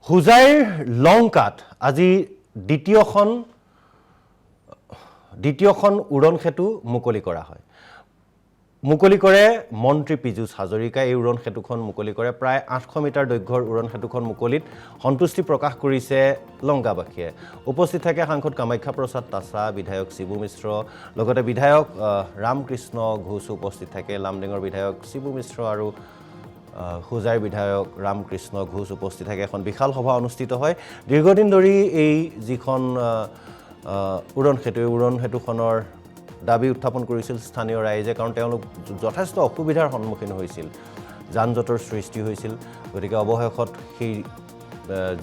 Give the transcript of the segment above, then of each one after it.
হুজাইৰ লংকাত আজি দ্বিতীয়খন উৰণ সেতু মুকলি কৰা হয়। মুকলি কৰে মন্ত্ৰী পীযুষ হাজৰিকাই। এই উৰণ সেতুখন মুকলি কৰে। প্ৰায় 800 মিটাৰ দৈৰ্ঘ্যৰ উৰণ সেতুখন মুকলিত সন্তুষ্টি প্ৰকাশ কৰিছে লংকাবাসীয়ে। উপস্থিত থাকে সাংসদ কামাখ্যা প্ৰসাদ তাছা, বিধায়ক শিবু মিশ্ৰ, লগতে বিধায়ক ৰামকৃষ্ণ ঘোষ উপস্থিত থাকে। লামডিঙৰ বিধায়ক শিবু মিশ্ৰ আৰু হুজাইৰ বিধায়ক ৰামকৃষ্ণ ঘোষ উপস্থিত থাকে। এখন বিশাল সভা অনুষ্ঠিত হয়। দীৰ্ঘদিন ধৰি এই যিখন উৰণ সেতুখনৰ দাবী উত্থাপন কৰিছিল স্থানীয় ৰাইজে, কাৰণ তেওঁলোক যথেষ্ট অসুবিধাৰ সন্মুখীন হৈছিল, যান জঁটৰ সৃষ্টি হৈছিল। গতিকে অৱশেষত সেই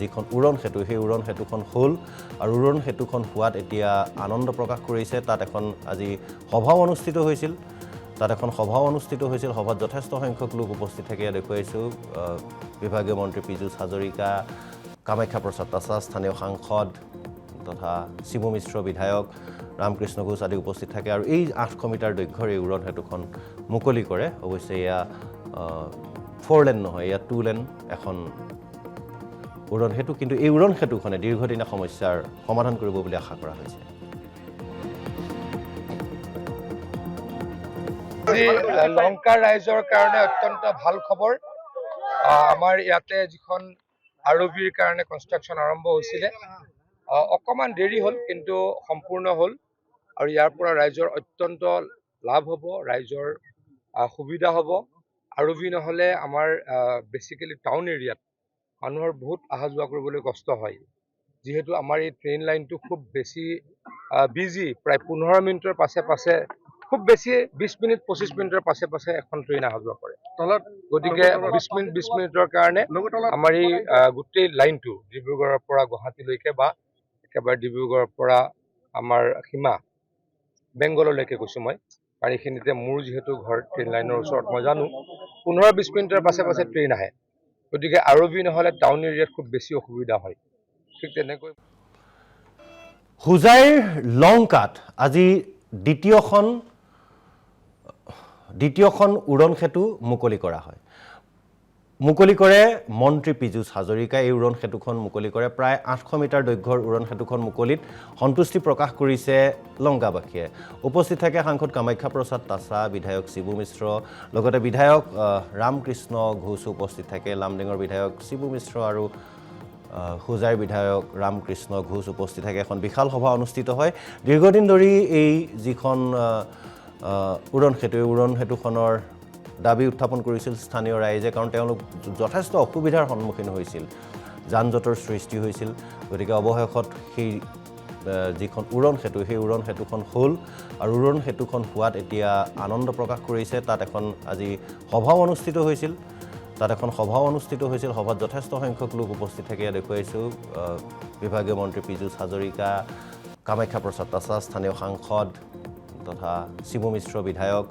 যিখন উৰণ সেতু, সেই উৰণ সেতুখন হ'ল আৰু উৰণ সেতুখন হোৱাত এতিয়া আনন্দ প্ৰকাশ কৰিছে। তাত এখন আজি সভাও অনুষ্ঠিত হৈছিল। সভাত যথেষ্ট সংখ্যক লোক উপস্থিত থাকে। দেখুৱাইছোঁ বিভাগীয় মন্ত্ৰী পীযুষ হাজৰিকা, কামাখ্যা প্ৰসাদ তাছা, স্থানীয় সাংসদ তথা শিবু মিশ্ৰ বিধায়ক, ৰামকৃষ্ণ ঘোষ আদি উপস্থিত থাকে। আৰু এই 800 মিটাৰ দৈৰ্ঘ্যৰ এই উৰণ সেতুখন মুকলি কৰে। অৱশ্যে এয়া 4 লেন নহয়, এয়া 2 লেন এখন উৰণ সেতু। কিন্তু এই উৰণ সেতুখনে দীৰ্ঘদিনীয়া সমস্যাৰ সমাধান কৰিব বুলি আশা কৰা হৈছে। লংকাৰ ৰাইজৰ কাৰণে অত্যন্ত ভাল খবৰ। আমাৰ ইয়াতে যিখন আৰবিৰ কাৰণে কনষ্ট্ৰাকশ্যন আৰম্ভ হৈছিলে, অকণমান দেৰি হ'ল কিন্তু সম্পূৰ্ণ হ'ল। আৰু ইয়াৰ পৰা ৰাইজৰ অত্যন্ত লাভ হ'ব, ৰাইজৰ সুবিধা হ'ব। আৰবি নহ'লে আমাৰ বেচিকেলি টাউন এৰিয়াত মানুহৰ বহুত অহা যোৱা কৰিবলৈ কষ্ট হয়। যিহেতু আমাৰ এই ট্ৰেইন লাইনটো খুব বেছি বিজি, প্ৰায় 15 মিনিটৰ পাছে খুব বেছি 20 মিনিট 25 মিনিটৰ পাছে এখন ট্ৰেইন অহা যোৱা কৰে। গতিকে 20 মিনিটৰ কাৰণে আমাৰ এই গোটেই লাইনটো ডিব্ৰুগড়ৰ পৰা গুৱাহাটীলৈকে বা একেবাৰে ডিব্ৰুগড়ৰ পৰা আমাৰ সীমা বেংগললৈকে কৈছোঁ মই, কাৰণ এইখিনিতে মোৰ যিহেতু ঘৰ ট্ৰেইন লাইনৰ ওচৰত, মই জানো 15-20 মিনিটৰ পাছে ট্ৰেইন আহে। গতিকে আৰবি নহ'লে টাউন এৰিয়াত খুব বেছি অসুবিধা হয়। ঠিক তেনেকৈ হুজাইৰ লংকাত আজি দ্বিতীয়খন উৰণ সেতু মুকলি কৰা হয়। মুকলি কৰে মন্ত্ৰী পীযুষ হাজৰিকাই। এই উৰণ সেতুখন মুকলি কৰে। প্ৰায় 800 মিটাৰ দৈৰ্ঘ্যৰ উৰণ সেতুখন মুকলিত সন্তুষ্টি প্ৰকাশ কৰিছে লংকাবাসীয়ে। উপস্থিত থাকে সাংসদ কামাখ্যা প্ৰসাদ তাছা, বিধায়ক শিবু মিশ্ৰ, লগতে বিধায়ক ৰামকৃষ্ণ ঘোষ উপস্থিত থাকে। লামডিঙৰ বিধায়ক শিবু মিশ্ৰ আৰু হুজাইৰ বিধায়ক ৰামকৃষ্ণ ঘোষ উপস্থিত থাকে। এখন বিশাল সভা অনুষ্ঠিত হয়। দীৰ্ঘদিন ধৰি এই যিখন উৰণ সেতুখনৰ দাবী উত্থাপন কৰিছিল স্থানীয় ৰাইজে, কাৰণ তেওঁলোক যথেষ্ট অসুবিধাৰ সন্মুখীন হৈছিল, যান জঁটৰ সৃষ্টি হৈছিল। গতিকে অৱশেষত সেই যিখন উৰণ সেতু, সেই উৰণ সেতুখন হ'ল আৰু উৰণ সেতুখন হোৱাত এতিয়া আনন্দ প্ৰকাশ কৰিছে। তাত এখন আজি সভাও অনুষ্ঠিত হৈছিল। সভাত যথেষ্ট সংখ্যক লোক উপস্থিত থাকে। দেখুৱাইছোঁ বিভাগীয় মন্ত্ৰী পীযুষ হাজৰিকা, কামাখ্যা প্ৰসাদ তাছা, স্থানীয় সাংসদ তথা শিবু মিশ্ৰ বিধায়ক,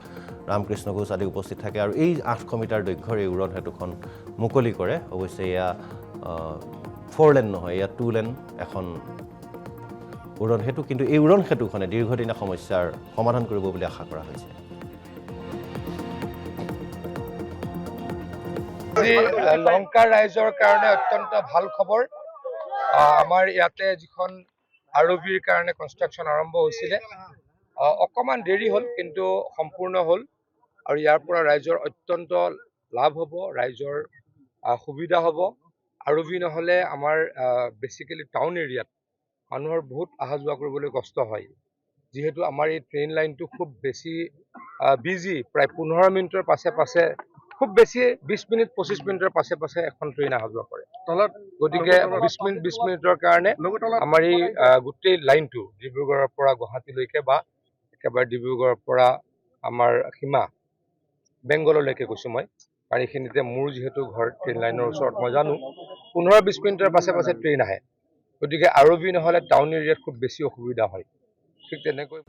ৰামকৃষ্ণ ঘোষ আদি উপস্থিত থাকে। আৰু এই 800 মিটাৰ দৈৰ্ঘ্যৰ এই উৰণ সেতুখন মুকলি কৰে। অৱশ্যে এয়া 4 লেন নহয়, এয়া 2 লেন এখন উৰণ সেতু। কিন্তু এই উৰণ সেতুখনে দীৰ্ঘদিনীয়া সমস্যাৰ সমাধান কৰিব বুলি আশা কৰা হৈছে। লংকাৰ ৰাইজৰ কাৰণে অত্যন্ত ভাল খবৰ। আমাৰ ইয়াতে যিখন আৰবিৰ কাৰণে কনষ্ট্ৰাকশ্যন আৰম্ভ হৈছিলে, অকণমান দেৰি হ'ল কিন্তু সম্পূৰ্ণ হ'ল। আৰু ইয়াৰ পৰা ৰাইজৰ অত্যন্ত লাভ হ'ব, ৰাইজৰ সুবিধা হ'ব। আৰবি নহ'লে আমাৰ বেচিকেলি টাউন এৰিয়াত মানুহৰ বহুত অহা যোৱা কৰিবলৈ কষ্ট হয়। যিহেতু আমাৰ এই ট্ৰেইন লাইনটো খুব বেছি বিজি, প্ৰায় 15 মিনিটৰ পাছে খুব বেছি 20 মিনিট 25 মিনিটৰ পাছে এখন ট্ৰেইন অহা যোৱা কৰে। গতিকে 20 মিনিটৰ কাৰণে আমাৰ এই গোটেই লাইনটো ডিব্ৰুগড়ৰ পৰা গুৱাহাটীলৈকে বা একেবাৰে ডিব্ৰুগড়ৰ পৰা আমাৰ সীমা বেংগললৈকে কৈছোঁ মই, কাৰণ এইখিনিতে মোৰ যিহেতু ঘৰ ট্ৰেইন লাইনৰ ওচৰত, মই জানো 15-20 মিনিটৰ পাছে ট্ৰেইন আহে। গতিকে আৰবি নহ'লে টাউন এৰিয়াত খুব বেছি অসুবিধা হয়। ঠিক তেনেকৈ